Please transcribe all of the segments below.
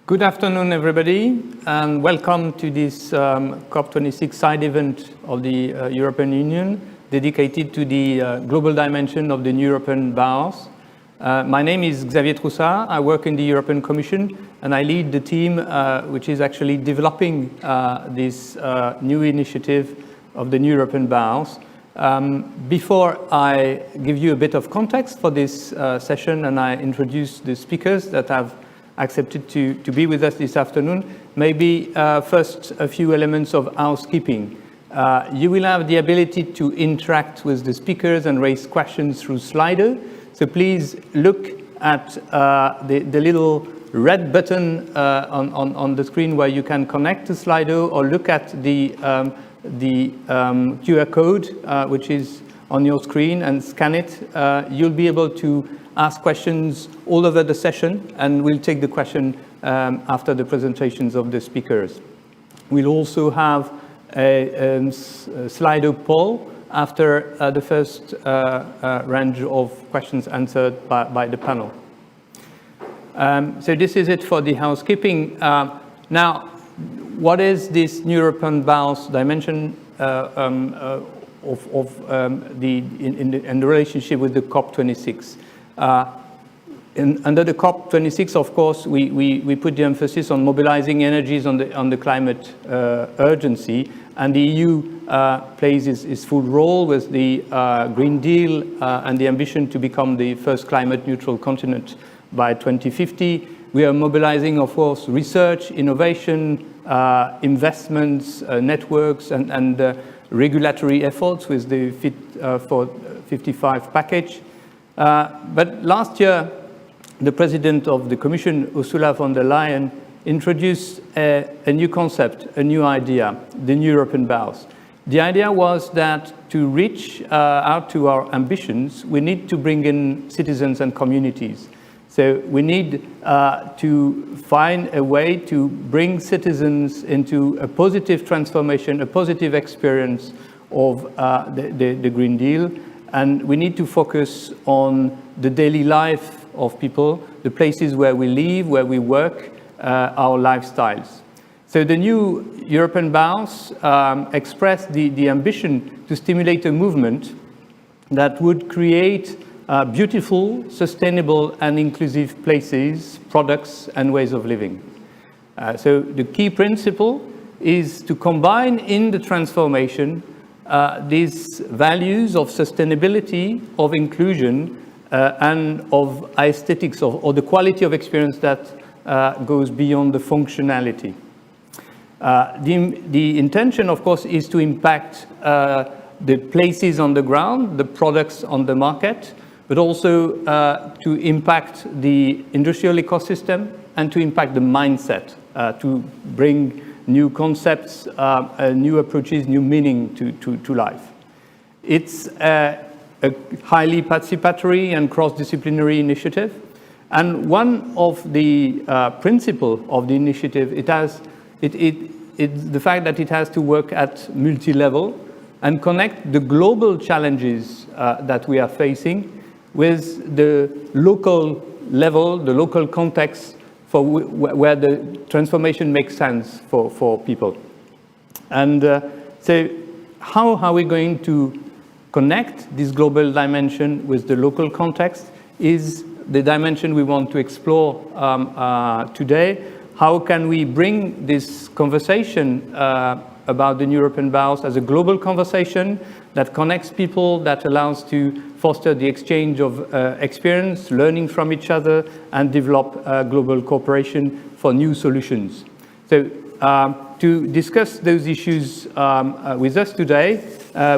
Good afternoon, everybody, and welcome to this COP26 side event of the European Union dedicated to the global dimension of the European Bauhaus. My name is Xavier Troussard. I work in the European Commission, and I lead the team which is actually developing this new initiative of the European Bauhaus. Before I give you a bit of context for this session and I introduce the speakers that have accepted to be with us this afternoon, maybe first a few elements of housekeeping. You will have the ability to interact with the speakers and raise questions through Slido. So please look at the little red button on the screen where you can connect to Slido, or look at the QR code which is on your screen and scan it. You'll be able to ask questions all over the session, and we'll take the question after the presentations of the speakers. We'll also have a Slido poll after the first range of questions answered by the panel. So this is it for the housekeeping. Now, what is this European Bauhaus dimension in the relationship with the COP26? Under the COP26, of course, we put the emphasis on mobilizing energies on the climate urgency, and the EU plays its full role with the Green Deal and the ambition to become the first climate neutral continent by 2050. We are mobilizing, of course, research, innovation, investments, networks, and regulatory efforts with the Fit for 55 package. But last year, the President of the Commission, Ursula von der Leyen, introduced a new concept, a new idea, the new European Bauhaus. The idea was that to reach out to our ambitions, we need to bring in citizens and communities. So we need to find a way to bring citizens into a positive transformation, a positive experience of the Green Deal. And we need to focus on the daily life of people, the places where we live, where we work, our lifestyles. So the new European Bauhaus expressed the ambition to stimulate a movement that would create beautiful, sustainable, and inclusive places, products, and ways of living. So the key principle is to combine in the transformation these values of sustainability, of inclusion, and of aesthetics, or the quality of experience that goes beyond the functionality. The intention, of course, is to impact the places on the ground, the products on the market, but also to impact the industrial ecosystem and to impact the mindset, to bring new concepts, new approaches, new meaning to life. It's a highly participatory and cross-disciplinary initiative. And one of the principles of the initiative, it's the fact that it has to work at multi-level and connect the global challenges that we are facing with the local level, the local context for where the transformation makes sense for people. And so how are we going to connect this global dimension with the local context is the dimension we want to explore today. How can we bring this conversation about the European Bauhaus as a global conversation that connects people, that allows to foster the exchange of experience, learning from each other, and develop global cooperation for new solutions. So to discuss those issues with us today,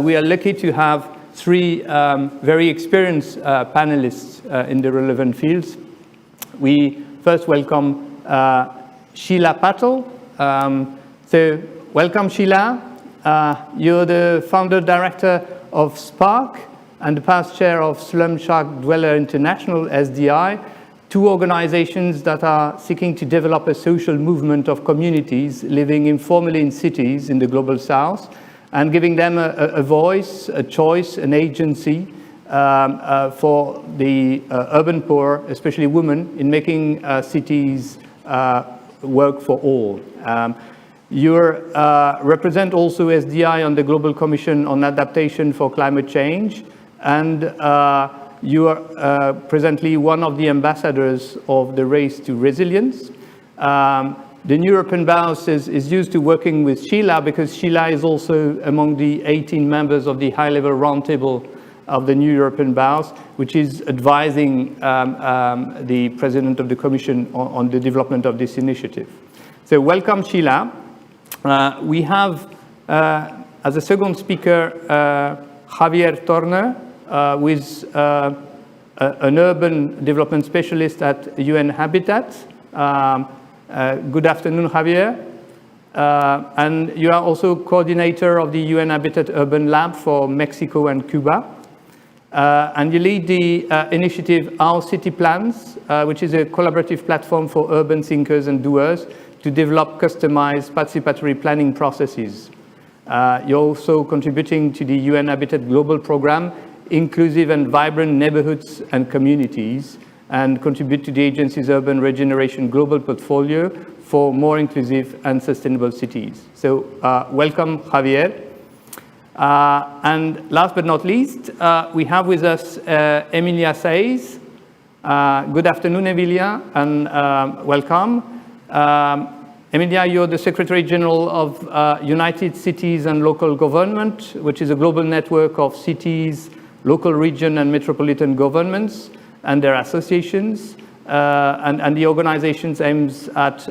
we are lucky to have three very experienced panelists in the relevant fields. We first welcome Sheila Patel. So welcome, Sheila. You're the founder director of Spark and the past chair of Slum Shack Dweller International, SDI, two organizations that are seeking to develop a social movement of communities living informally in cities in the global south, and giving them a voice, a choice, an agency for the urban poor, especially women, in making cities work for all. You represent also SDI on the Global Commission on Adaptation for Climate Change, and you are presently one of the ambassadors of the Race to Resilience. The new European Bauhaus is used to working with Sheila, because Sheila is also among the 18 members of the high-level roundtable of the new European Bauhaus, which is advising the President of the Commission on the development of this initiative. So welcome, Sheila. We have, as a second speaker, Javier Torner, who is an urban development specialist at UN Habitat. Good afternoon, Javier. And you are also coordinator of the UN Habitat Urban Lab for Mexico and Cuba. And you lead the initiative Our City Plans, which is a collaborative platform for urban thinkers and doers to develop customized participatory planning processes. You're also contributing to the UN Habitat Global Program, Inclusive and Vibrant Neighborhoods and Communities, and contribute to the agency's Urban Regeneration Global Portfolio for more inclusive and sustainable cities. So welcome, Javier. And last but not least, we have with us Emilia Saez. Good afternoon, Emilia, and welcome. Emilia, you're the Secretary General of United Cities and Local Government, which is a global network of cities, local, region, and metropolitan governments and their associations. And the organization aims at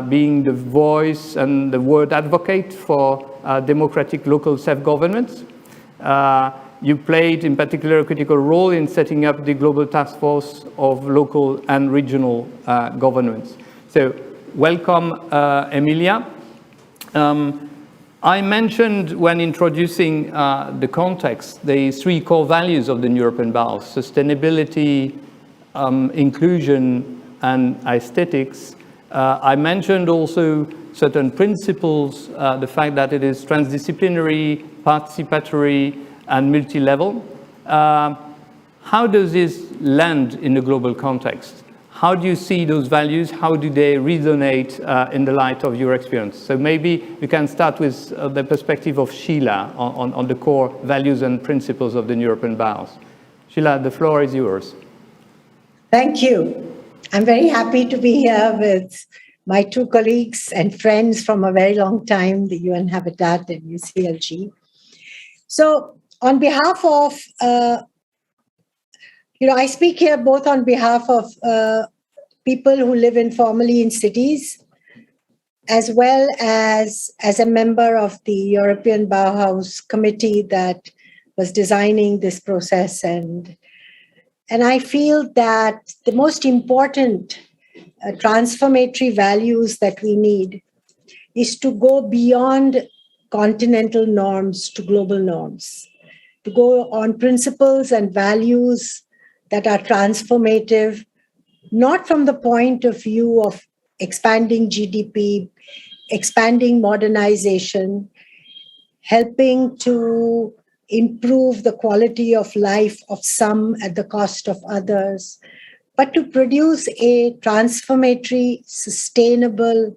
being the voice and the word advocate for democratic local self-governance. You played, in particular, a critical role in setting up the Global Task Force of Local and Regional Governments. So, welcome, Emilia. I mentioned when introducing the context, the three core values of the European Bauhaus: sustainability, inclusion, and aesthetics. I mentioned also certain principles, the fact that it is transdisciplinary, participatory, and multi-level. How does this land in the global context? How do you see those values? How do they resonate in the light of your experience? So maybe we can start with the perspective of Sheila on the core values and principles of the European Bauhaus. Sheila, the floor is yours. Thank you. I'm very happy to be here with my two colleagues and friends from a very long time, the UN Habitat and UCLG. So on behalf of, I speak here both on behalf of people who live informally in cities, as well as a member of the European Bauhaus committee that was designing this process. And I feel that the most important transformatory values that we need is to go beyond continental norms to global norms, to go on principles and values that are transformative, not from the point of view of expanding GDP, expanding modernization, helping to improve the quality of life of some at the cost of others, but to produce a transformatory, sustainable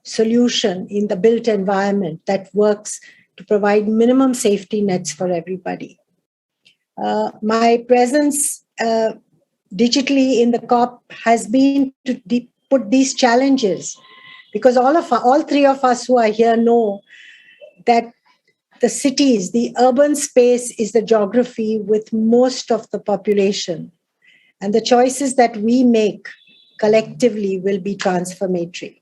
solution in the built environment that works to provide minimum safety nets for everybody. My presence digitally in the COP has been to put these challenges, because all three of us who are here know that the cities, the urban space is the geography with most of the population. And the choices that we make collectively will be transformatory.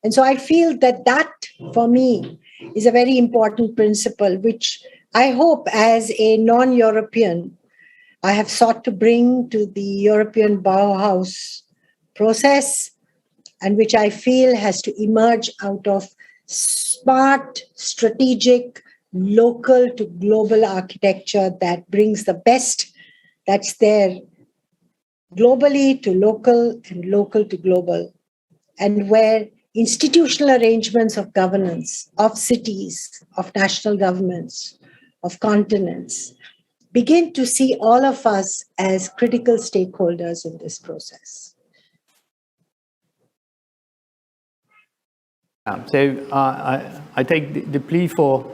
And so I feel that for me, is a very important principle, which I hope as a non-European, I have sought to bring to the European Bauhaus process, and which I feel has to emerge out of smart, strategic, local to global architecture that brings the best that's there globally to local and local to global, and where institutional arrangements of governance, of cities, of national governments, of continents, begin to see all of us as critical stakeholders in this process. I take the plea for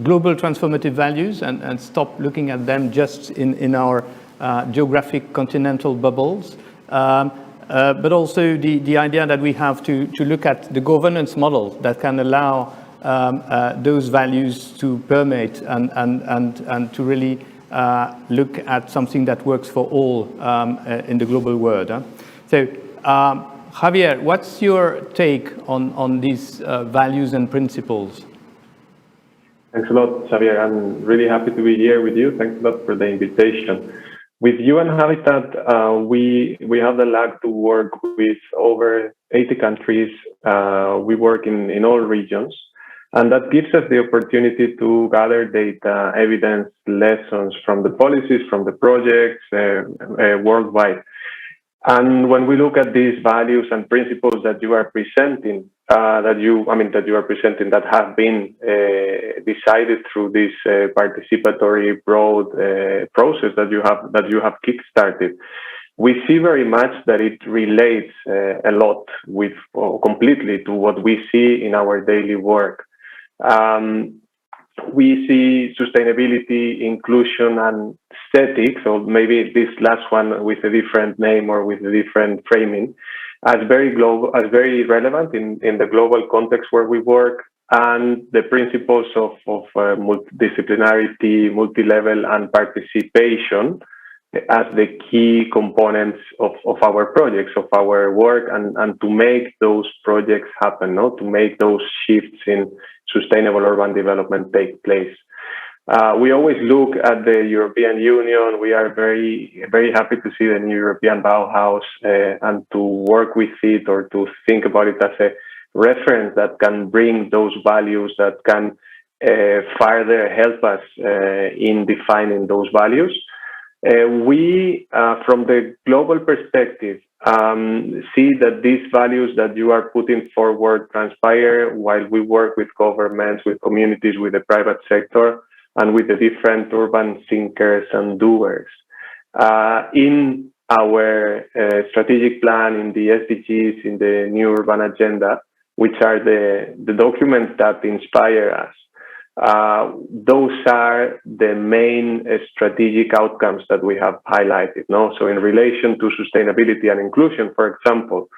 global transformative values and stop looking at them just in our geographic continental bubbles. But also the idea that we have to look at the governance model that can allow those values to permeate and to really look at something that works for all in the global world. So, Javier, what's your take on these values and principles? Thanks a lot, Xavier. I'm really happy to be here with you. Thanks a lot for the invitation. With UN Habitat, we have the luck to work with over 80 countries. We work in all regions, and that gives us the opportunity to gather data, evidence, lessons from the policies, from the projects worldwide. And when we look at these values and principles that you are presenting, that have been decided through this participatory broad process that you have kickstarted, we see very much that it relates a lot with completely to what we see in our daily work. We see sustainability, inclusion, and aesthetics, or maybe this last one with a different name or with a different framing, as very global, as very relevant in the global context where we work, and the principles of multidisciplinarity, multi-level, and participation as the key components of our projects, of our work, and to make those projects happen, to make those shifts in sustainable urban development take place. We always look at the European Union. We are very, very happy to see the new European Bauhaus and to work with it or to think about it as a reference that can bring those values, that can further help us in defining those values. We, from the global perspective, see that these values that you are putting forward transpire while we work with governments, with communities, with the private sector, and with the different urban thinkers and doers. In our strategic plan, in the SDGs, in the new urban agenda, which are the documents that inspire us, those are the main strategic outcomes that we have highlighted. So in relation to sustainability and inclusion, for example,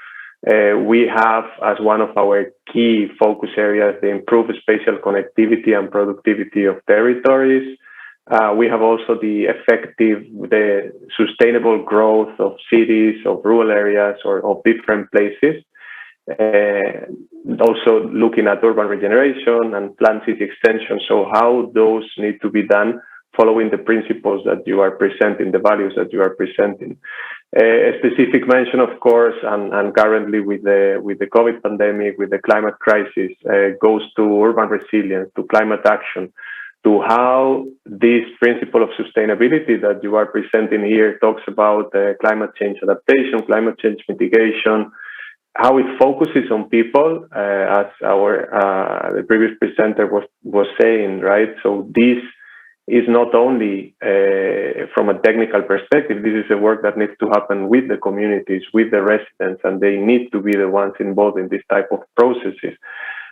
we have as one of our key focus areas the improved spatial connectivity and productivity of territories. We have also the sustainable growth of cities, of rural areas, or of different places. Also looking at urban regeneration and planned city extension. So how those need to be done following the principles that you are presenting, the values that you are presenting. A specific mention, of course, and currently with the COVID pandemic, with the climate crisis, goes to urban resilience, to climate action, to how this principle of sustainability that you are presenting here talks about climate change adaptation, climate change mitigation, how it focuses on people, as the previous presenter was saying, right? So this is not only from a technical perspective, this is a work that needs to happen with the communities, with the residents, and they need to be the ones involved in this type of processes.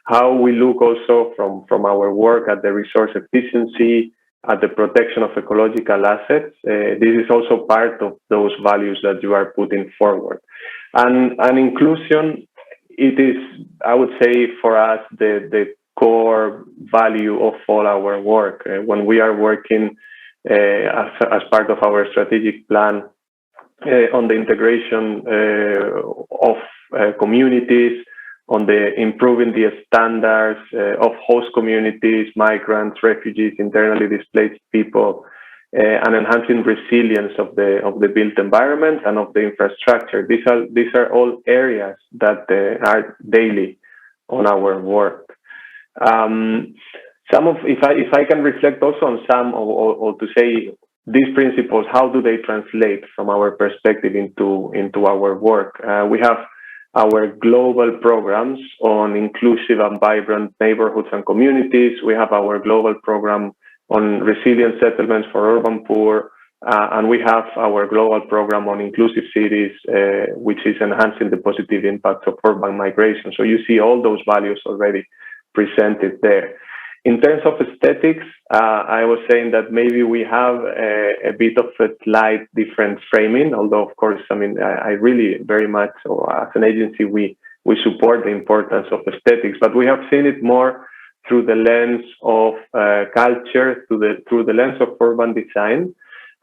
How we look also from our work at the resource efficiency, at the protection of ecological assets, this is also part of those values that you are putting forward. And inclusion, it is, I would say, for us, the core value of all our work. When we are working as part of our strategic plan on the integration of communities, on the improving the standards of host communities, migrants, refugees, internally displaced people, and enhancing resilience of the built environment and of the infrastructure. These are all areas that are daily on our work. If I can reflect also on some, or to say these principles, how do they translate from our perspective into our work? We have our global programs on inclusive and vibrant neighborhoods and communities. We have our global program on resilient settlements for urban poor. And we have our global program on inclusive cities, which is enhancing the positive impacts of urban migration. So you see all those values already presented there. In terms of aesthetics, I was saying that maybe we have a bit of a slight different framing, although, of course, I mean, I really very much, or as an agency, we support the importance of aesthetics, but we have seen it more through the lens of culture, through the lens of urban design,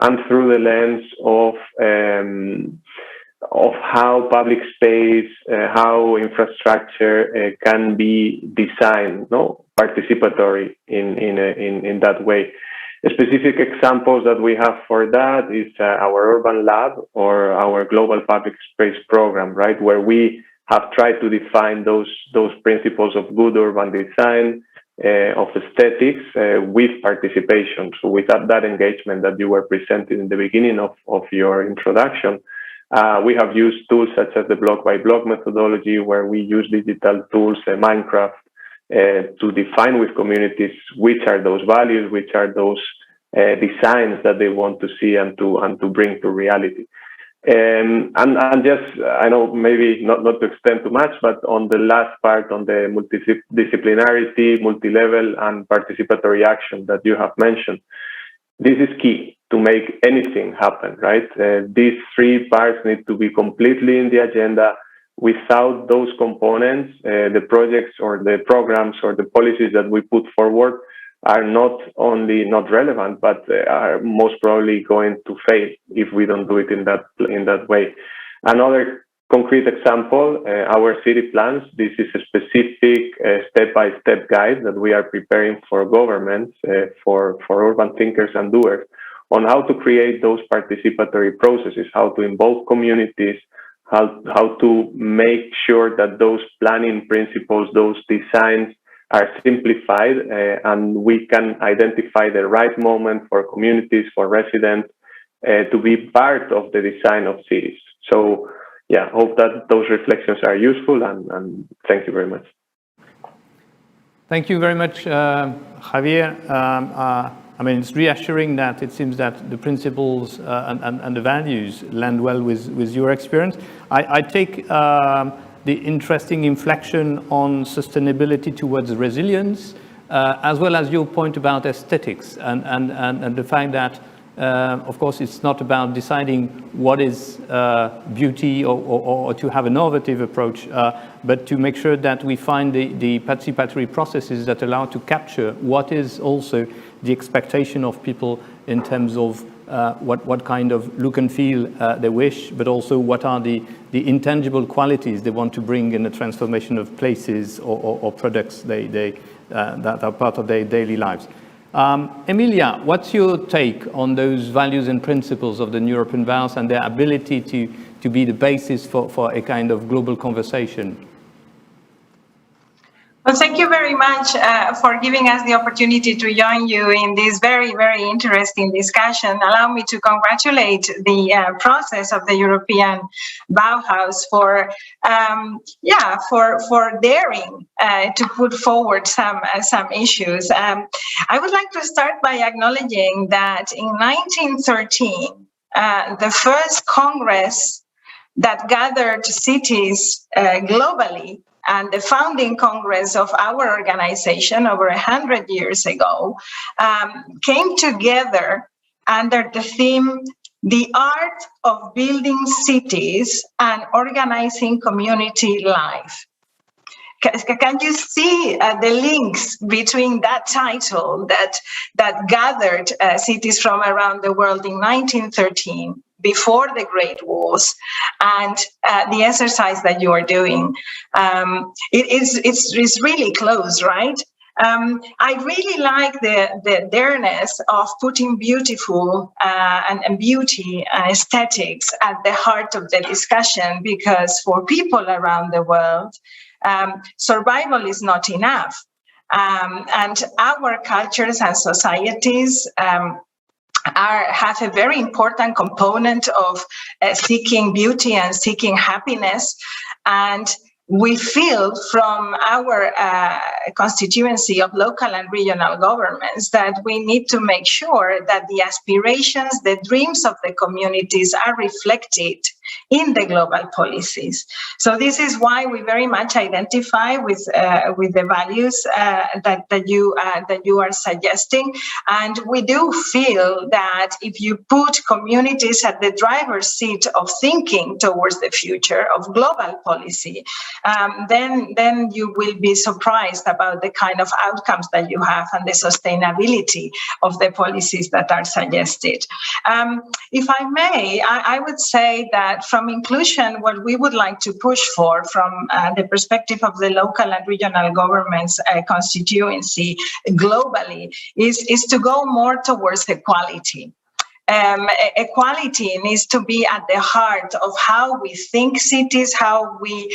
and through the lens of how public space, how infrastructure can be designed, participatory in that way. Specific examples that we have for that is our urban lab or our global public space program, right, where we have tried to define those principles of good urban design, of aesthetics with participation. So with that engagement that you were presenting in the beginning of your introduction, we have used tools such as the block-by-block methodology, where we use digital tools, Minecraft, to define with communities which are those values, which are those designs that they want to see and to bring to reality. And just, I know maybe not to extend too much, but on the last part, on the multidisciplinarity, multi-level, and participatory action that you have mentioned, this is key to make anything happen, right? These three parts need to be completely in the agenda. Without those components, the projects or the programs or the policies that we put forward are not only not relevant, but are most probably going to fail if we don't do it in that way. Another concrete example, our city plans. This is a specific step-by-step guide that we are preparing for governments, for urban thinkers and doers, on how to create those participatory processes, how to involve communities, how to make sure that those planning principles, those designs are simplified, and we can identify the right moment for communities, for residents, to be part of the design of cities. So, yeah, hope that those reflections are useful, and thank you very much. Thank you very much, Javier. I mean, it's reassuring that it seems that the principles and the values land well with your experience. I take the interesting inflection on sustainability towards resilience, as well as your point about aesthetics and the fact that, of course, it's not about deciding what is beauty or to have an innovative approach, but to make sure that we find the participatory processes that allow to capture what is also the expectation of people in terms of what kind of look and feel they wish, but also what are the intangible qualities they want to bring in the transformation of places or products that are part of their daily lives. Emilia, what's your take on those values and principles of the European Bauhaus and their ability to be the basis for a kind of global conversation? Well, thank you very much for giving us the opportunity to join you in this very, very interesting discussion. Allow me to congratulate the process of the European Bauhaus for daring to put forward some issues. I would like to start by acknowledging that in 1913, the first Congress that gathered cities globally, and the founding Congress of our organization over 100 years ago, came together under the theme, the art of building cities and organizing community life. Can you see the links between that title that gathered cities from around the world in 1913, before the Great Wars, and the exercise that you are doing? It's really close, right? I really like the dareness of putting beautiful and beauty and aesthetics at the heart of the discussion, because for people around the world, survival is not enough. And our cultures and societies have a very important component of seeking beauty and seeking happiness. And we feel from our constituency of local and regional governments that we need to make sure that the aspirations, the dreams of the communities are reflected in the global policies. So this is why we very much identify with the values that you are suggesting, and we do feel that if you put communities at the driver's seat of thinking towards the future of global policy, then you will be surprised about the kind of outcomes that you have and the sustainability of the policies that are suggested. If I may, I would say that from inclusion, what we would like to push for from the perspective of the local and regional governments constituency globally is to go more towards equality. Equality needs to be at the heart of how we think cities, how we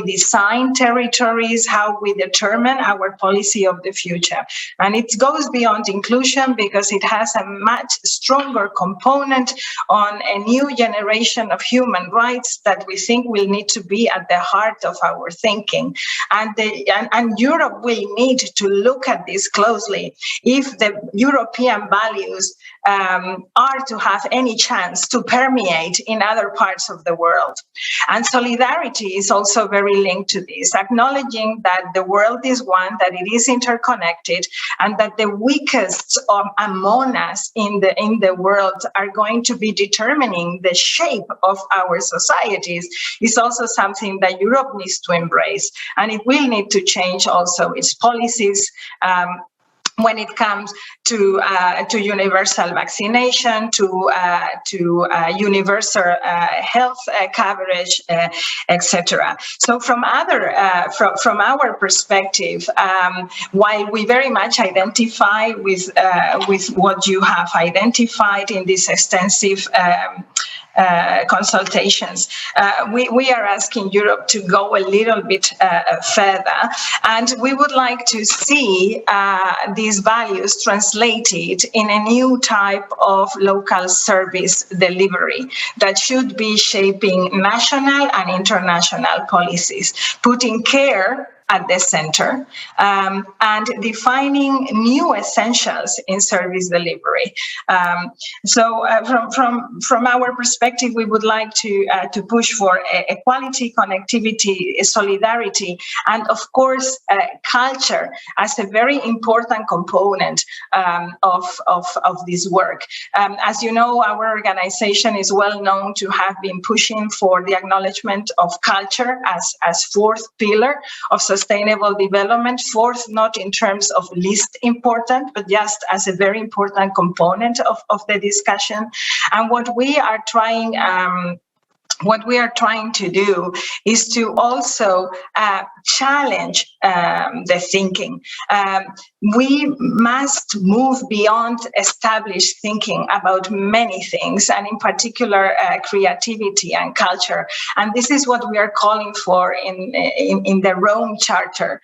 design territories, how we determine our policy of the future. And it goes beyond inclusion because it has a much stronger component on a new generation of human rights that we think will need to be at the heart of our thinking. And Europe will need to look at this closely if the European values are to have any chance to permeate in other parts of the world. And solidarity is also very linked to this, acknowledging that the world is one, that it is interconnected, and that the weakest among us in the world are going to be determining the shape of our societies is also something that Europe needs to embrace. And it will need to change also its policies, when it comes to universal vaccination, to universal health coverage, etc. So from our perspective, while we very much identify with what you have identified in this extensive consultations, we are asking Europe to go a little bit further, and we would like to see these values translated in a new type of local service delivery that should be shaping national and international policies, putting care at the center, and defining new essentials in service delivery. So from our perspective, we would like to push for equality, connectivity, solidarity, and of course, culture as a very important component of this work. As you know, our organization is well known to have been pushing for the acknowledgement of culture as fourth pillar of sustainable development, fourth not in terms of least important, but just as a very important component of the discussion. And what we are trying to do is to also challenge the thinking. We must move beyond established thinking about many things, and in particular creativity and culture. And this is what we are calling for in the Rome Charter.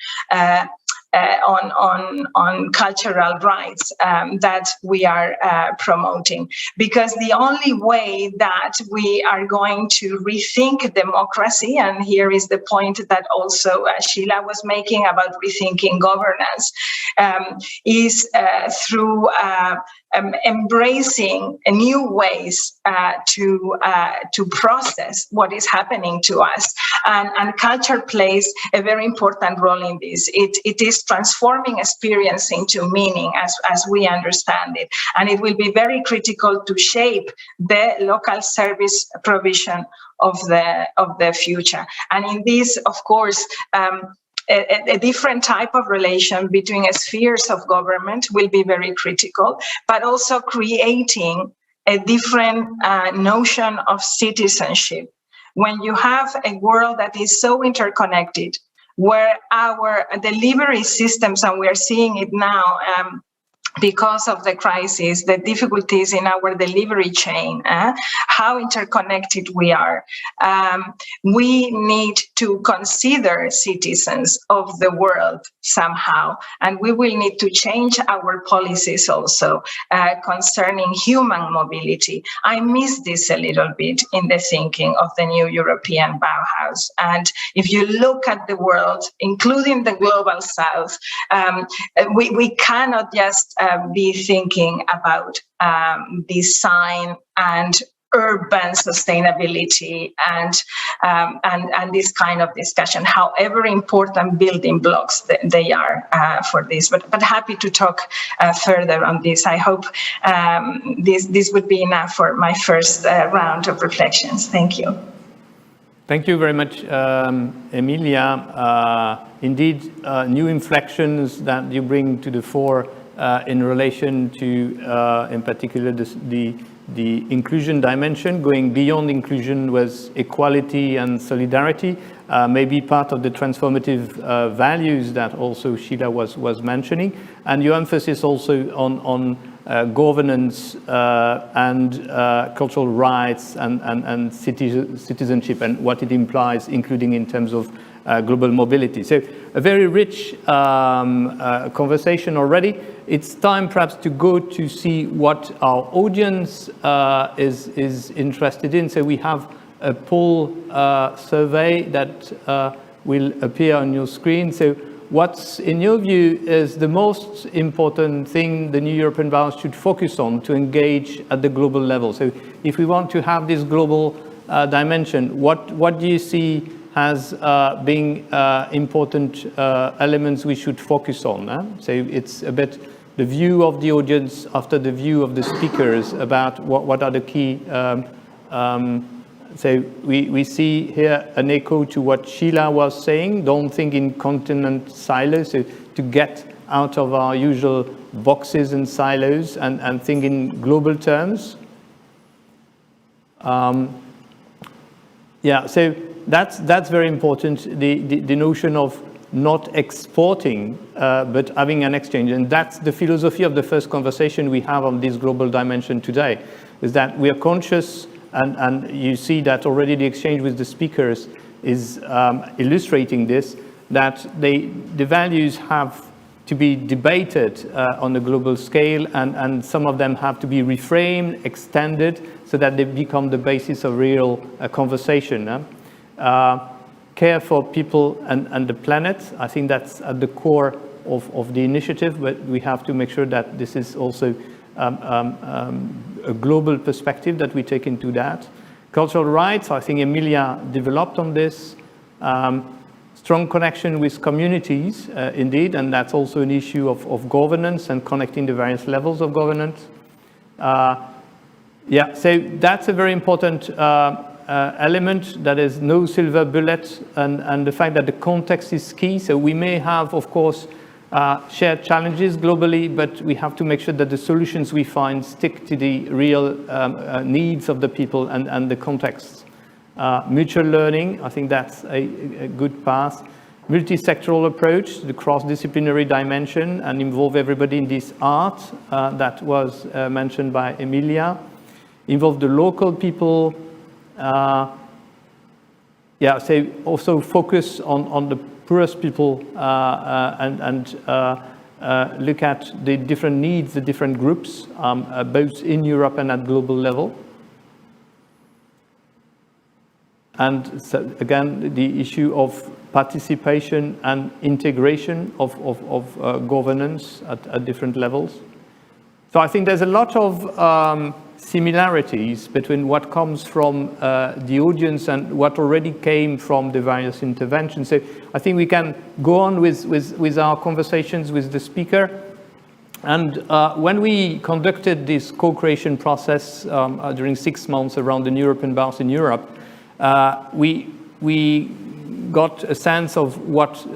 On cultural rights that we are promoting, because the only way that we are going to rethink democracy, and here is the point that also Sheila was making about rethinking governance, is through embracing new ways to process what is happening to us, and culture plays a very important role in this. It is transforming experience into meaning as we understand it, and it will be very critical to shape the local service provision of the future. And in this, of course, a different type of relation between spheres of government will be very critical, but also creating a different notion of citizenship. When you have a world that is so interconnected, where our delivery systems, and we are seeing it now, because of the crisis, the difficulties in our delivery chain, how interconnected we are. We need to consider citizens of the world somehow, and we will need to change our policies also concerning human mobility. I miss this a little bit in the thinking of the new European Bauhaus. And if you look at the world, including the global south, we cannot just be thinking about design and urban sustainability and this kind of discussion, however important building blocks they are for this. But happy to talk further on this. I hope this would be enough for my first round of reflections. Thank you. Thank you very much, Emilia. Indeed, new inflections that you bring to the fore in relation to, in particular, the inclusion dimension, going beyond inclusion with equality and solidarity, may be part of the transformative values that also Sheila was mentioning, and your emphasis also on governance and cultural rights and citizenship and what it implies, including in terms of global mobility. So a very rich conversation already. It's time perhaps to go to see what our audience is interested in. So we have a poll survey that will appear on your screen. So what's, in your view, is the most important thing the new European Bauhaus should focus on to engage at the global level? So if we want to have this global dimension, what do you see as being important elements we should focus on? So it's a bit the view of the audience after the view of the speakers about what are the key. So we see here an echo to what Sheila was saying. Don't think in continent silos, so to get out of our usual boxes and silos and think in global terms. Yeah, so that's very important, the notion of not exporting, but having an exchange. And that's the philosophy of the first conversation we have on this global dimension today, is that we are conscious, and you see that already the exchange with the speakers is illustrating this, that the values have to be debated on a global scale, and some of them have to be reframed, extended, so that they become the basis of real conversation. Care for people and the planet, I think that's at the core of the initiative, but we have to make sure that this is also a global perspective that we take into that. Cultural rights, I think Emilia developed on this. Strong connection with communities, indeed, and that's also an issue of governance and connecting the various levels of governance. Yeah, so that's a very important element. That is no silver bullet, and the fact that the context is key. So we may have, of course, shared challenges globally, but we have to make sure that the solutions we find stick to the real needs of the people and the context. Mutual learning, I think that's a good path. Multi-sectoral approach, the cross-disciplinary dimension, and involve everybody in this art that was mentioned by Emilia. Involve the local people. Yeah, so also focus on the poorest people and look at the different needs, the different groups, both in Europe and at global level. And so again, the issue of participation and integration of governance at different levels. So I think there's a lot of similarities between what comes from the audience and what already came from the various interventions. So I think we can go on with our conversations with the speaker. And when we conducted this co-creation process during 6 months around the European Bauhaus in Europe, we got a sense of what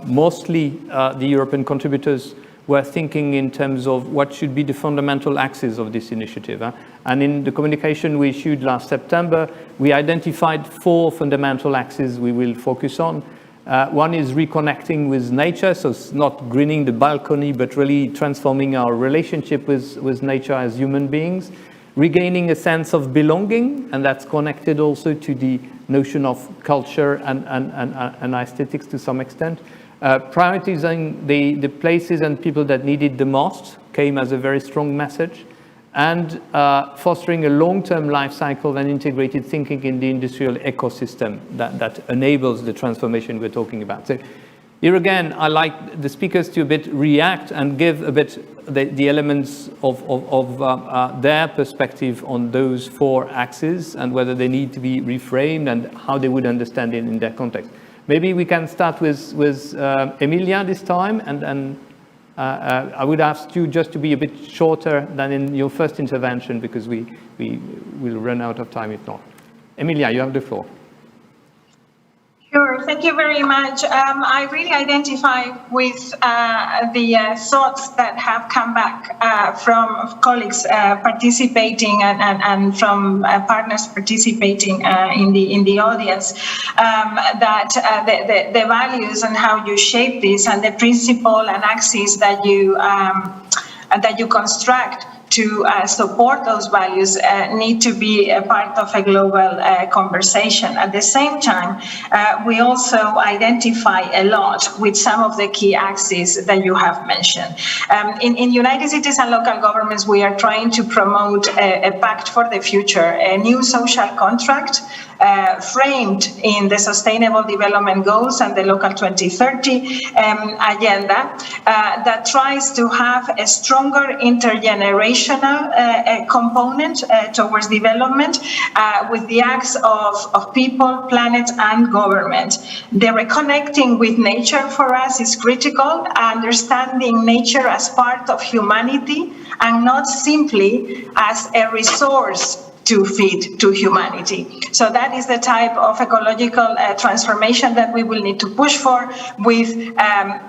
mostly the European contributors were thinking in terms of what should be the fundamental axis of this initiative. And in the communication we issued last September, we identified 4 fundamental axes we will focus on. One is reconnecting with nature, so it's not greening the balcony, but really transforming our relationship with nature as human beings. Regaining a sense of belonging, and that's connected also to the notion of culture and aesthetics to some extent. Prioritizing the places and people that need it the most came as a very strong message, and fostering a long-term life cycle and integrated thinking in the industrial ecosystem that enables the transformation we're talking about. So here again, I like the speakers to a bit react and give a bit the elements of their perspective on those 4 axes and whether they need to be reframed and how they would understand it in their context. Maybe we can start with Emilia this time, and I would ask you just to be a bit shorter than in your first intervention because we will run out of time if not. Emilia, you have the floor. Sure, thank you very much. I really identify with the thoughts that have come back from colleagues participating and from partners participating in the audience, that the values and how you shape this and the principle and axis that you construct to support those values need to be a part of a global conversation. At the same time, we also identify a lot with some of the key axes that you have mentioned. In United Cities and local governments, we are trying to promote a pact for the future, a new social contract framed in the Sustainable Development Goals and the Local 2030 agenda that tries to have a stronger intergenerational component towards development with the acts of people, planet, and government. The reconnecting with nature for us is critical, understanding nature as part of humanity and not simply as a resource to feed to humanity. So that is the type of ecological transformation that we will need to push for with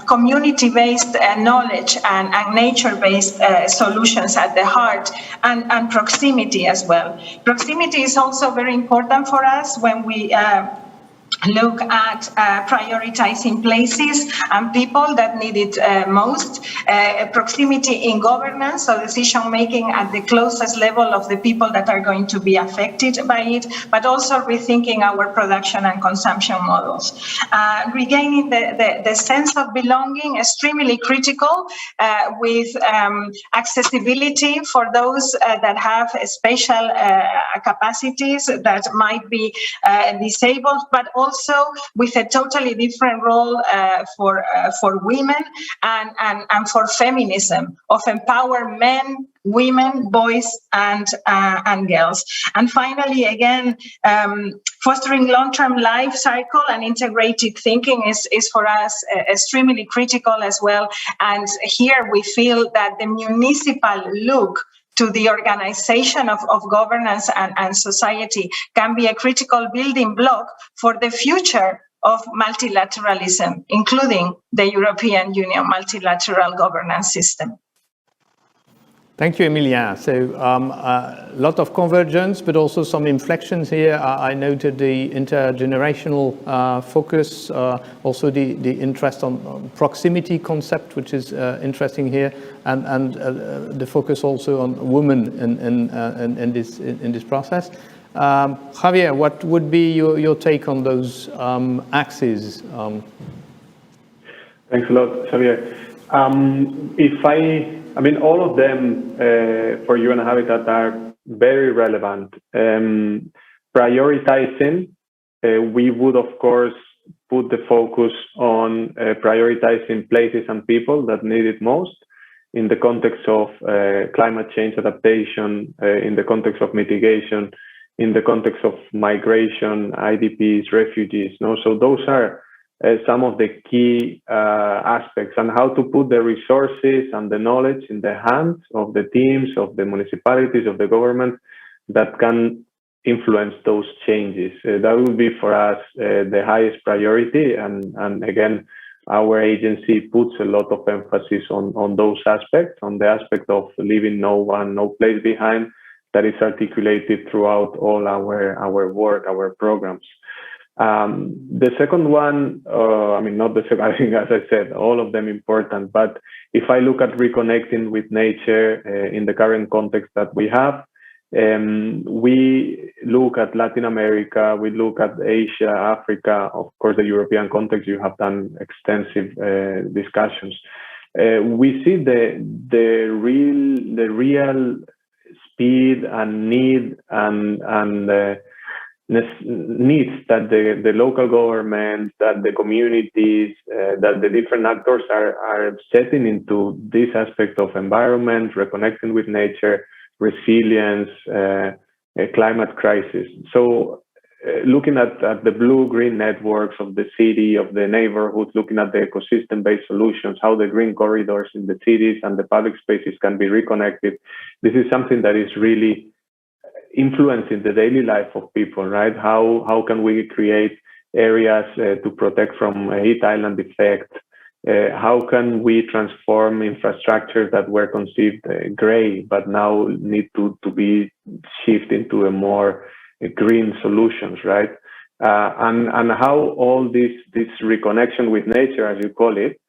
community-based knowledge and nature-based solutions at the heart and proximity as well. Proximity is also very important for us when we look at prioritizing places and people that need it most. Proximity in governance, so decision making at the closest level of the people that are going to be affected by it, but also rethinking our production and consumption models. Regaining the sense of belonging, extremely critical with accessibility for those that have special capacities that might be disabled, but also with a totally different role for women and for feminism, of empower men, women, boys, and girls. And finally, again, fostering long-term life cycle and integrated thinking is for us extremely critical as well. And here we feel that the municipal look to the organization of governance and society can be a critical building block for the future of multilateralism, including the European Union multilateral governance system. Thank you, Emilia. So a lot of convergence, but also some inflections here. I noted the intergenerational focus, also the interest on proximity concept, which is interesting here, and the focus also on women in this process. Javier, what would be your take on those axes? Thanks a lot, Xavier. I mean, all of them for UN Habitat are very relevant. Prioritizing, we would, of course, put the focus on prioritizing places and people that need it most in the context of climate change adaptation, in the context of mitigation, in the context of migration, IDPs, refugees. No? So those are some of the key aspects, and how to put the resources and the knowledge in the hands of the teams, of the municipalities, of the government that can influence those changes. That would be for us the highest priority. And again, our agency puts a lot of emphasis on those aspects, on the aspect of leaving no one, no place behind, that is articulated throughout all our work, our programs. The second one, not the second, I think, as I said, all of them important. But if I look at reconnecting with nature in the current context that we have, we look at Latin America, we look at Asia, Africa, of course, the European context, you have done extensive discussions. We see the real speed and need and needs that the local governments, that the communities, that the different actors are setting into this aspect of environment, reconnecting with nature, resilience, climate crisis. So looking at the blue-green networks of the city, of the neighborhoods, looking at the ecosystem-based solutions, how the green corridors in the cities and the public spaces can be reconnected. This is something that is really influencing the daily life of people, right? How can we create areas to protect from a heat island effect? How can we transform infrastructures that were conceived gray, but now need to be shifted into a more green solutions, right? And how all this reconnection with nature, as you call it,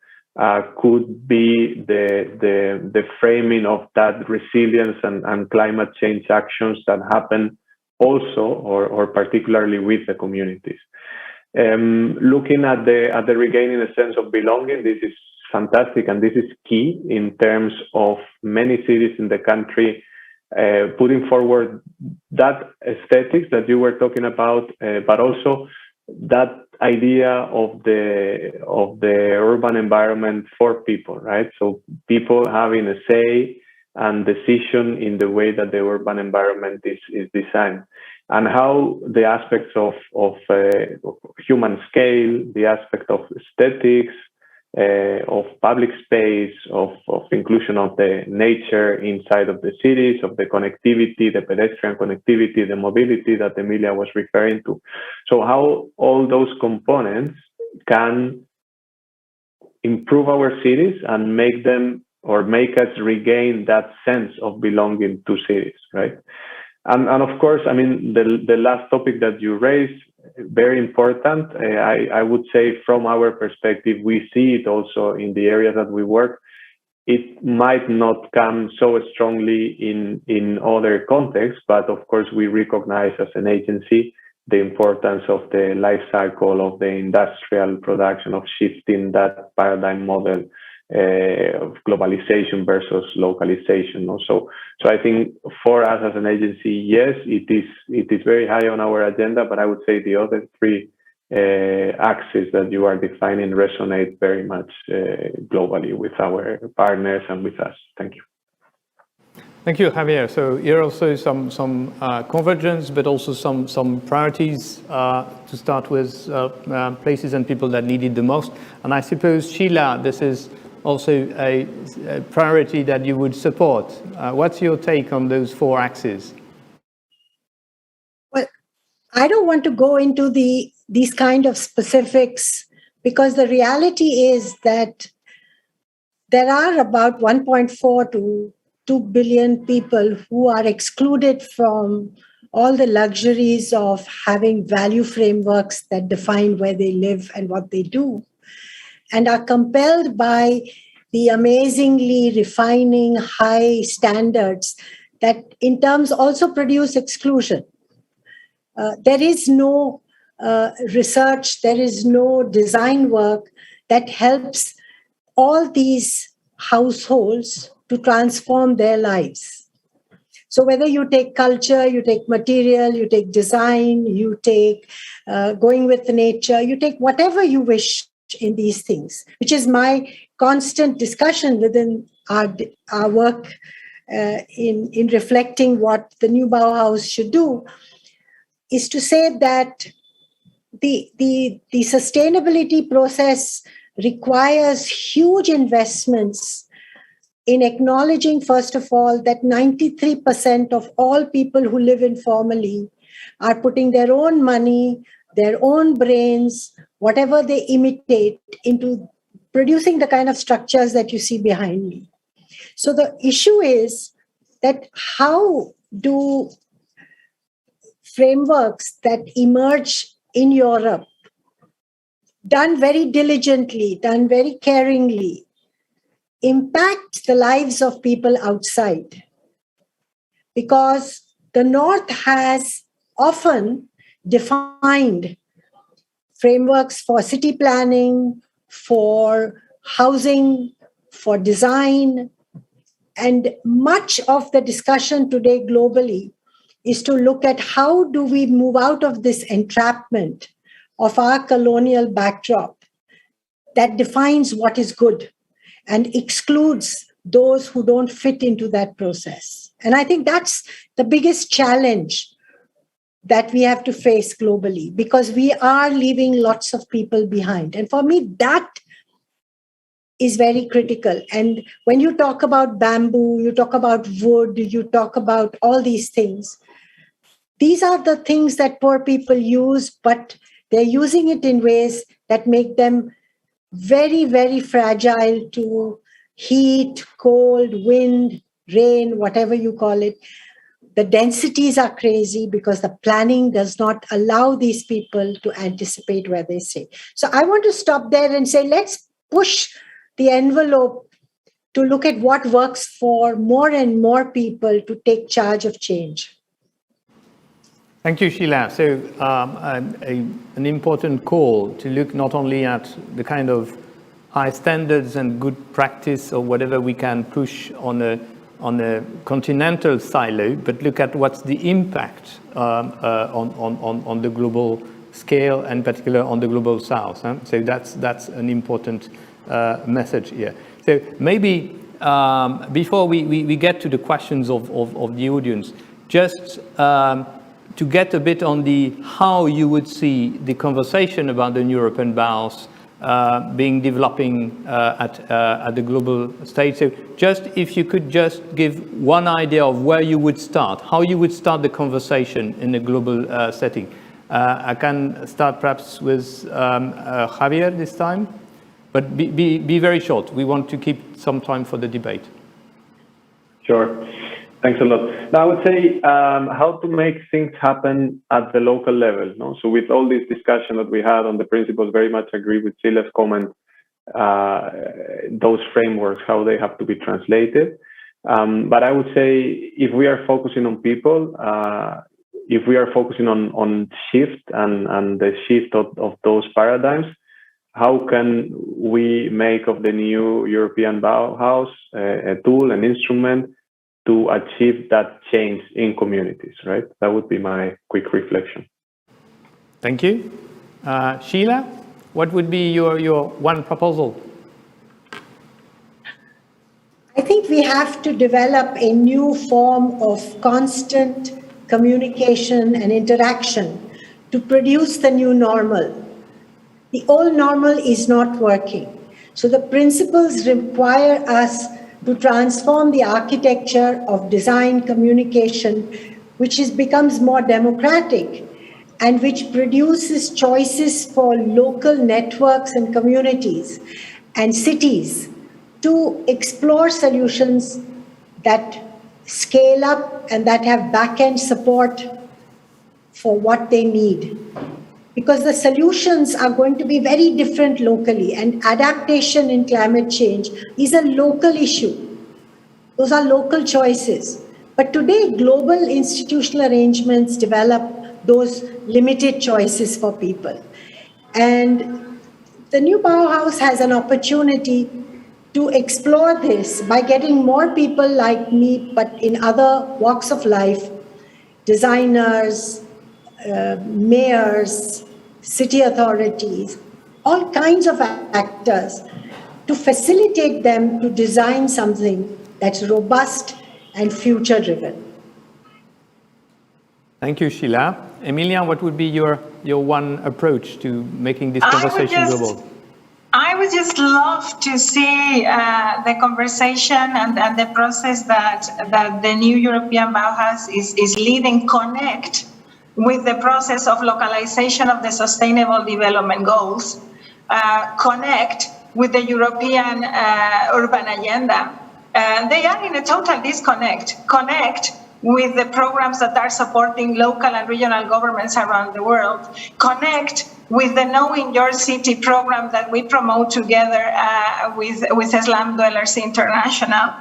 could be the framing of that resilience and climate change actions that happen also or particularly with the communities. Looking at the regaining a sense of belonging, this is fantastic, and this is key in terms of many cities in the country putting forward that aesthetics that you were talking about, but also that idea of the urban environment for people, right? So people having a say and decision in the way that the urban environment is designed, and how the aspects of human scale, the aspect of aesthetics, of public space, of inclusion of the nature inside of the cities, of the connectivity, the pedestrian connectivity, the mobility that Emilia was referring to. So how all those components can improve our cities and make them or make us regain that sense of belonging to cities, right? And of course, I mean, the last topic that you raised, very important. I would say from our perspective, we see it also in the areas that we work. It might not come so strongly in other contexts, but of course we recognize as an agency the importance of the life cycle of the industrial production, of shifting that paradigm model of globalization versus localization. Also, so I think for us as an agency, yes, it is very high on our agenda, but I would say the other three axes that you are defining resonate very much globally with our partners and with us. Thank you. Thank you, Javier. So here also some convergence, but also some priorities to start with, places and people that need it the most. And I suppose, Sheila, this is also a priority that you would support. What's your take on those four axes? Well, I don't want to go into these kind of specifics, because the reality is that there are about 1.4 to 2 billion people who are excluded from all the luxuries of having value frameworks that define where they live and what they do, and are compelled by the amazingly refining high standards that in terms also produce exclusion. There is no research, there is no design work that helps all these households to transform their lives. So whether you take culture, you take material, you take design, you take going with nature, you take whatever you wish in these things, which is my constant discussion within our work in reflecting what the new Bauhaus should do, is to say that the sustainability process requires huge investments in acknowledging, first of all, that 93% of all people who live informally are putting their own money, their own brains, whatever they imitate, into producing the kind of structures that you see behind me. So the issue is that how do frameworks that emerge in Europe, done very diligently, done very caringly, impact the lives of people outside. Because the North has often defined frameworks for city planning, for housing, for design. And much of the discussion today globally is to look at how do we move out of this entrapment of our colonial backdrop that defines what is good and excludes those who don't fit into that process. And I think that's the biggest challenge that we have to face globally, because we are leaving lots of people behind. And for me, that is very critical. And when you talk about bamboo, you talk about wood, you talk about all these things, these are the things that poor people use, but they're using it in ways that make them very, very fragile to heat, cold, wind, rain, whatever you call it. The densities are crazy because the planning does not allow these people to anticipate where they stay. So I want to stop there and say, let's push the envelope to look at what works for more and more people to take charge of change. Thank you, Sheila. So an important call to look not only at the kind of high standards and good practice or whatever we can push on a continental silo, but look at what's the impact on the global scale, and particularly on the global south. Huh? So that's an important message here. So maybe before we get to the questions of the audience, just to get a bit on the how you would see the conversation about the European Bauhaus developing at the global stage. So just if you could just give one idea of where you would start, how you would start the conversation in a global setting. I can start perhaps with Javier this time, but be very short. We want to keep some time for the debate. Sure. Thanks a lot. Now, I would say how to make things happen at the local level. No? So with all this discussion that we had on the principles, very much agree with Sheila's comment, those frameworks, how they have to be translated. But I would say if we are focusing on people, if we are focusing on shift and the shift of those paradigms, how can we make of the new European Bauhaus a tool, an instrument to achieve that change in communities, right? That would be my quick reflection. Thank you. Sheila, what would be your one proposal? I think we have to develop a new form of constant communication and interaction to produce the new normal. The old normal is not working. So the principles require us to transform the architecture of design communication, which becomes more democratic and which produces choices for local networks and communities and cities to explore solutions that scale up and that have back-end support for what they need. Because the solutions are going to be very different locally, and adaptation in climate change is a local issue. Those are local choices. But today, global institutional arrangements develop those limited choices for people. And the new Bauhaus has an opportunity to explore this by getting more people like me, but in other walks of life, designers, mayors, city authorities, all kinds of actors, to facilitate them to design something that's robust and future-driven. Thank you, Sheila. Emilia, what would be your one approach to making this conversation global? I would just love to see the conversation and the process that the new European Bauhaus is leading connect with the process of localization of the Sustainable Development Goals, connect with the European Urban Agenda. They are in a total disconnect. Connect with the programs that are supporting local and regional governments around the world. Connect with the Know in Your City program that we promote together with Slum Dwellers International.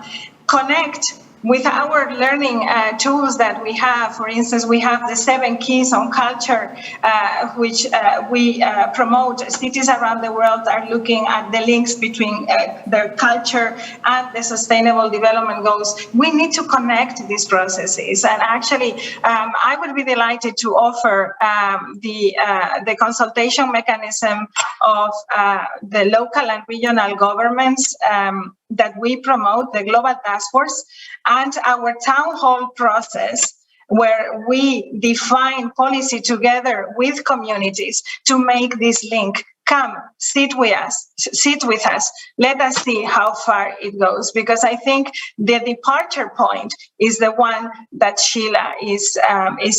Connect with our learning tools that we have. For instance, we have the 7 keys on culture, which we promote. Cities around the world are looking at the links between their culture and the sustainable development goals. We need to connect these processes. And actually, I would be delighted to offer the consultation mechanism of the local and regional governments that we promote, the Global Task Force, and our town hall process, where we define policy together with communities to make this link. Come, sit with us. Let us see how far it goes, because I think the departure point is the one that Sheila is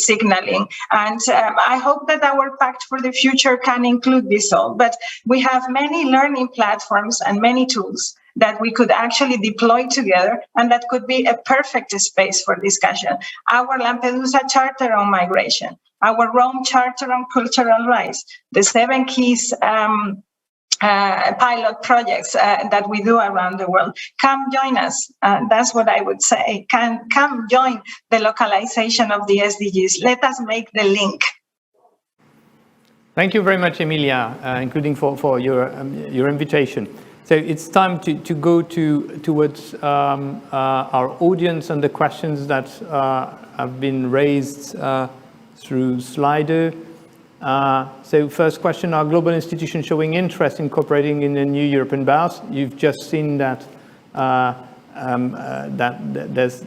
signaling. And I hope that our Pact for the Future can include this all. But we have many learning platforms and many tools that we could actually deploy together, and that could be a perfect space for discussion. Our Lampedusa Charter on migration, our Rome Charter on cultural rights, the 7 keys pilot projects that we do around the world. Come join us. That's what I would say. Come join the localization of the SDGs. Let us make the link. Thank you very much, Emilia, including for your invitation. So it's time to go towards our audience and the questions that have been raised through Slido. So first question, are global institutions showing interest in cooperating in the new European Bauhaus? You've just seen that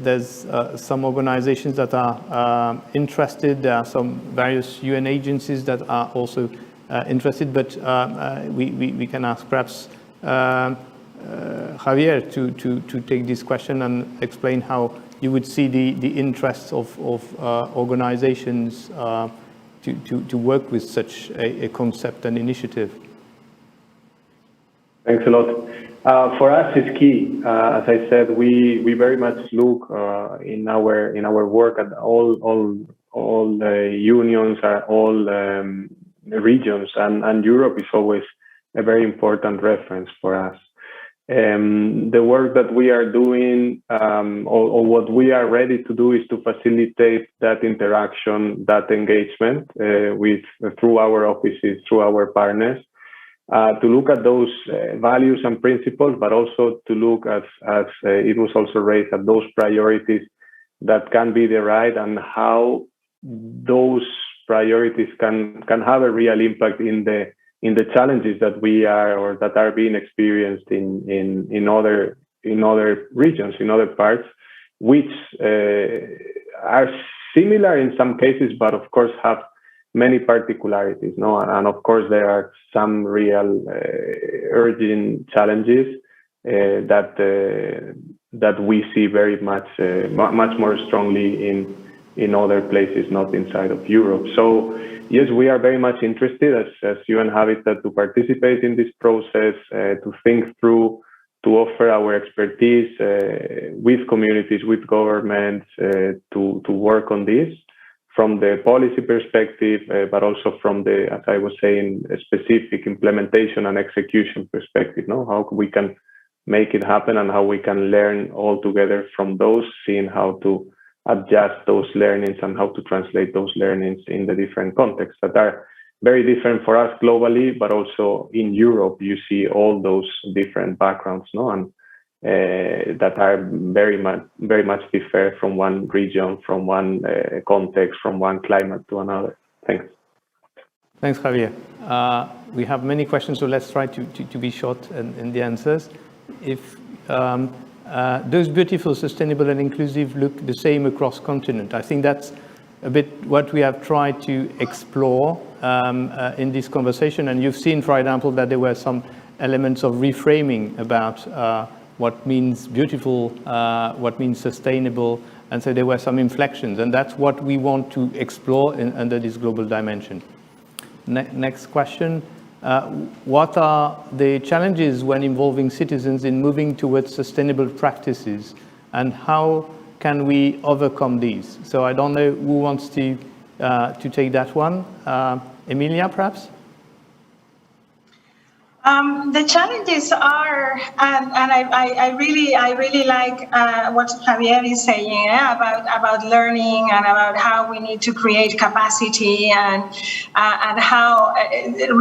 there's some organizations that are interested. There are some various UN agencies that are also interested, but we can ask perhaps Javier to take this question and explain how you would see the interests of organizations to work with such a concept and initiative. Thanks a lot. For us, it's key. As I said, we very much look in our work at all unions, all regions, and Europe is always a very important reference for us. The work that we are doing, or what we are ready to do, is to facilitate that interaction, that engagement through our offices, through our partners, to look at those values and principles, but also to look as it was also raised, at those priorities that can be derived and how those priorities can have a real impact in the challenges that we are, or that are being experienced in other regions, in other parts, which are similar in some cases, but of course have many particularities. No, and of course there are some real urgent challenges that we see very much more strongly in other places, not inside of Europe. So yes, we are very much interested as UN Habitat to participate in this process, to think through, to offer our expertise with communities, with governments, to work on this from the policy perspective, but also from the, as I was saying, a specific implementation and execution perspective. No, how we can make it happen and how we can learn all together from those, seeing how to adjust those learnings and how to translate those learnings in the different contexts that are very different for us globally, but also in Europe, you see all those different backgrounds, no, and that are very much differ from one region, from one context, from one climate to another. Thanks. Thanks, Javier. We have many questions, so let's try to be short in the answers. If those beautiful, sustainable and inclusive look the same across continent, I think that's a bit what we have tried to explore in this conversation. And you've seen, for example, that there were some elements of reframing about what means beautiful, what means sustainable. And so there were some inflections, and that's what we want to explore under this global dimension. Next question. What are the challenges when involving citizens in moving towards sustainable practices, and how can we overcome these? So I don't know who wants to take that one. Emilia, perhaps? The challenges are, and I really like what Javier is saying about learning and about how we need to create capacity and how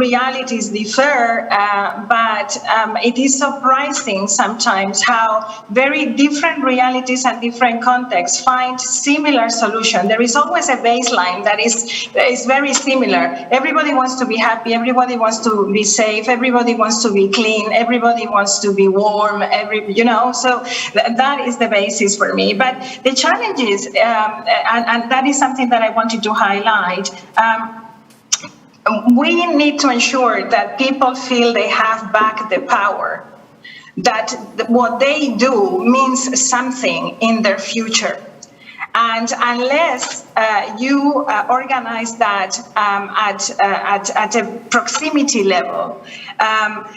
realities differ. But it is surprising sometimes how very different realities and different contexts find similar solution. There is always a baseline that is very similar. Everybody wants to be happy. Everybody wants to be safe. Everybody wants to be clean, everybody wants to be warm, so that is the basis for me. But the challenge is, and that is something that I wanted to highlight, we need to ensure that people feel they have back the power, that what they do means something in their future. And unless you organize that at a proximity level,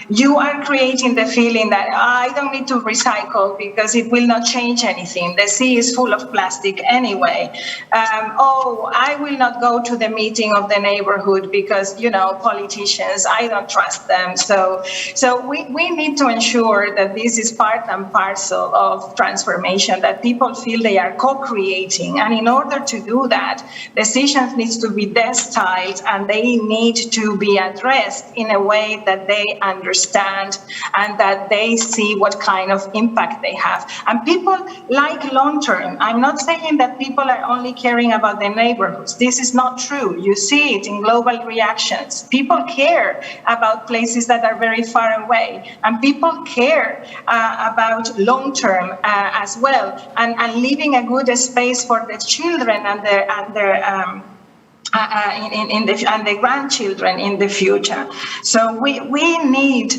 you are creating the feeling that I don't need to recycle because it will not change anything. The sea is full of plastic anyway. I will not go to the meeting of the neighborhood because, politicians, I don't trust them. So we need to ensure that this is part and parcel of transformation, that people feel they are co-creating. And in order to do that, decisions need to be destiled and they need to be addressed in a way that they understand and that they see what kind of impact they have. And people like long-term. I'm not saying that people are only caring about their neighborhoods. This is not true. You see it in global reactions. People care about places that are very far away. And people care about long-term as well. And leaving a good space for the children and their grandchildren in the future. So we need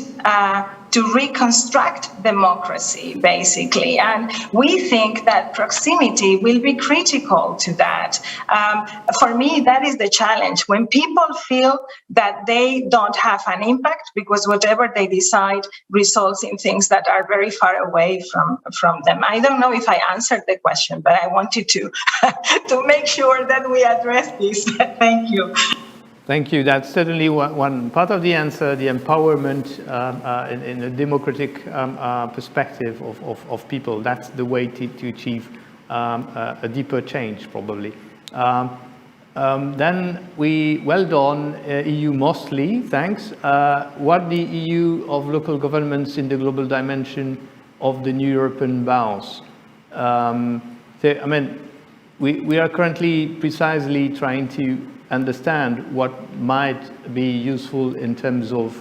to reconstruct democracy, basically. And we think that proximity will be critical to that. For me, that is the challenge. When people feel that they don't have an impact because whatever they decide results in things that are very far away from them. I don't know if I answered the question, but I wanted to make sure that we address this. Thank you. Thank you. That's certainly one part of the answer, the empowerment in a democratic perspective of people. That's the way to achieve a deeper change, probably. Then well done, EU mostly, thanks. What the EU of local governments in the global dimension of the new European Bauhaus? We are currently precisely trying to understand what might be useful in terms of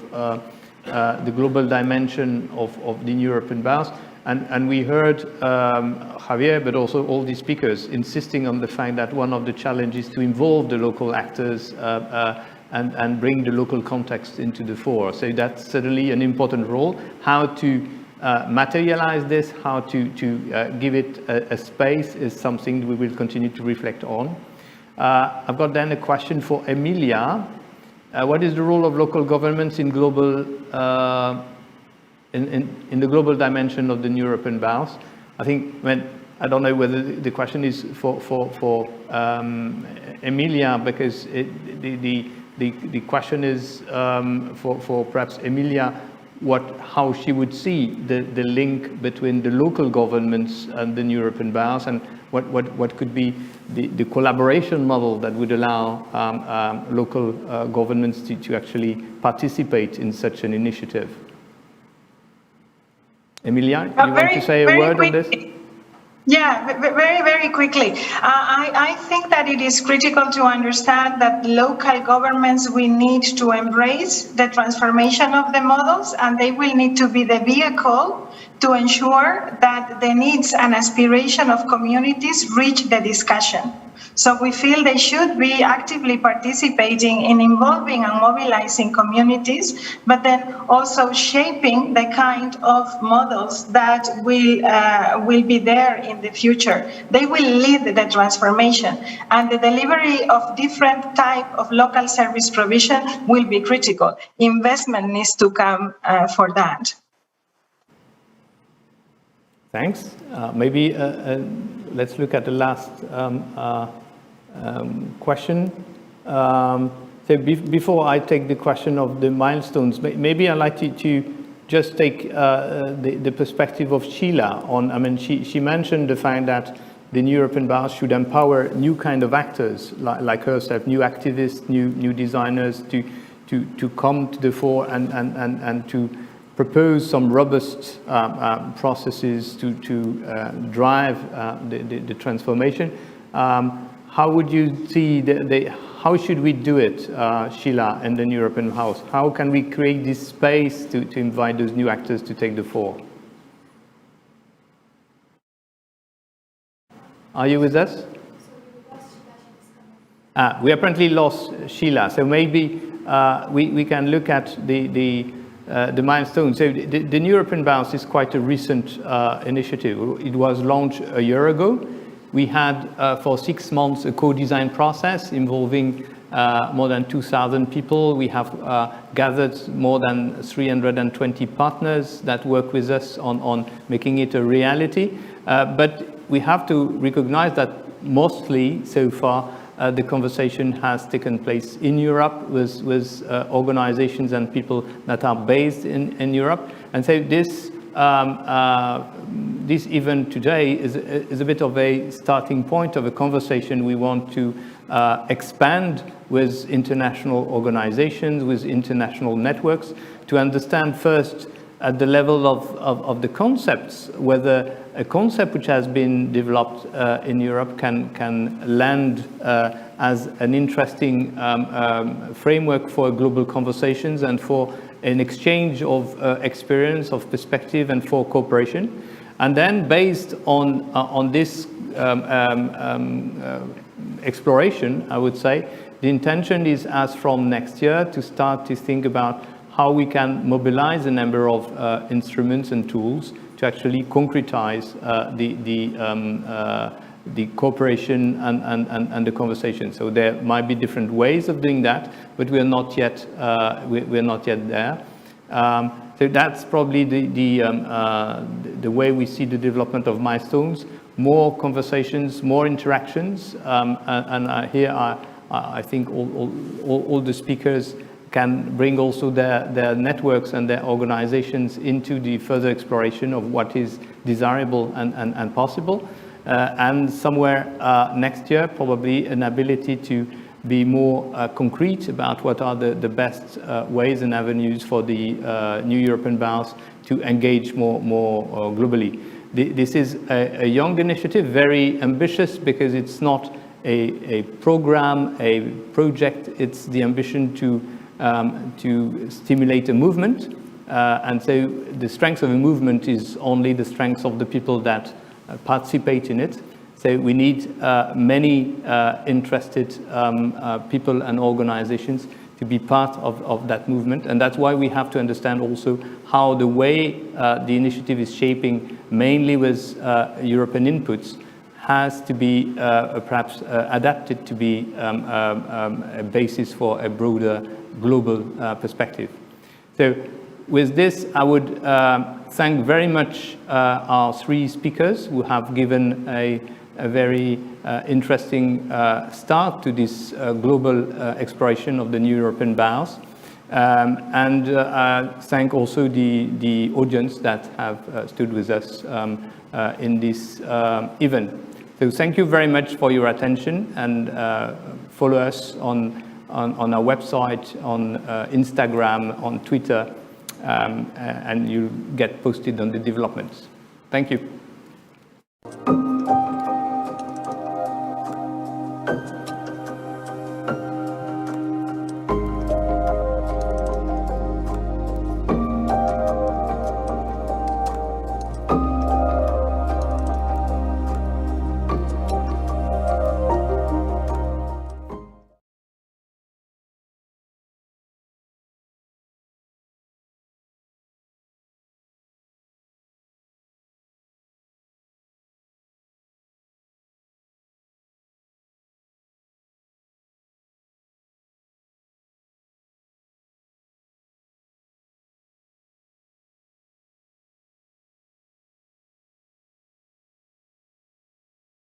the global dimension of the European Bauhaus. And we heard Javier, but also all the speakers insisting on the fact that one of the challenges is to involve the local actors and bring the local context into the fore. So that's certainly an important role. How to materialize this, how to give it a space is something we will continue to reflect on. I've got then a question for Emilia. What is the role of local governments in global in the global dimension of the European Bauhaus? I think I don't know whether the question is for Emilia, because the question is for perhaps Emilia, how she would see the link between the local governments and the European Bauhaus, and what could be the collaboration model that would allow local governments to actually participate in such an initiative. Emilia, you want to say a word on this? Yeah, very, very quickly. I think that it is critical to understand that local governments will need to embrace the transformation of the models, and they will need to be the vehicle to ensure that the needs and aspiration of communities reach the discussion. So we feel they should be actively participating in involving and mobilizing communities, but then also shaping the kind of models that will be there in the future. They will lead the transformation, and the delivery of different type of local service provision will be critical. Investment needs to come for that. Thanks. Maybe let's look at the last question. So before I take the question of the milestones, maybe I'd like to just take the perspective of Sheila on, I mean, she mentioned the fact that the new European Bauhaus should empower new kind of actors like herself, new activists, new designers to come to the fore and to propose some robust processes to drive the transformation. How would you see how should we do it, Sheila, in the new European Bauhaus? How can we create this space to invite those new actors to take the fore? Are you with us? We apparently lost Sheila, so maybe we can look at the milestones. So the new European Bauhaus is quite a recent initiative. It was launched a year ago. We had for 6 months a co-design process involving more than 2,000 people. We have gathered more than 320 partners that work with us on making it a reality. But we have to recognize that mostly so far the conversation has taken place in Europe with organizations and people that are based in Europe. And so this event today is a bit of a starting point of a conversation we want to expand with international organizations, with international networks, to understand first at the level of the concepts, whether a concept which has been developed in Europe can land as an interesting framework for global conversations and for an exchange of experience, of perspective, and for cooperation. And then based on this exploration, I would say, the intention is, as from next year, to start to think about how we can mobilize a number of instruments and tools to actually concretize the cooperation and the conversation. So there might be different ways of doing that, but we're not yet there. So that's probably the way we see the development of milestones: more conversations, more interactions, and here I think all the speakers can bring also their networks and their organizations into the further exploration of what is desirable and possible. And somewhere next year, probably an ability to be more concrete about what are the best ways and avenues for the new European Bauhaus to engage more globally. This is a young initiative, very ambitious, because it's not a program, a project. It's the ambition to stimulate a movement. And so the strength of a movement is only the strength of the people that participate in it. So we need many interested people and organizations to be part of that movement. And that's why we have to understand also how the way the initiative is shaping, mainly with European inputs, has to be perhaps adapted to be a basis for a broader global perspective. So with this, I would thank very much our three speakers who have given a very interesting start to this global exploration of the new European Bauhaus. And thank also the audience that have stood with us in this event. So thank you very much for your attention, and follow us on our website, on Instagram, on Twitter, and you'll get posted on the developments. Thank you.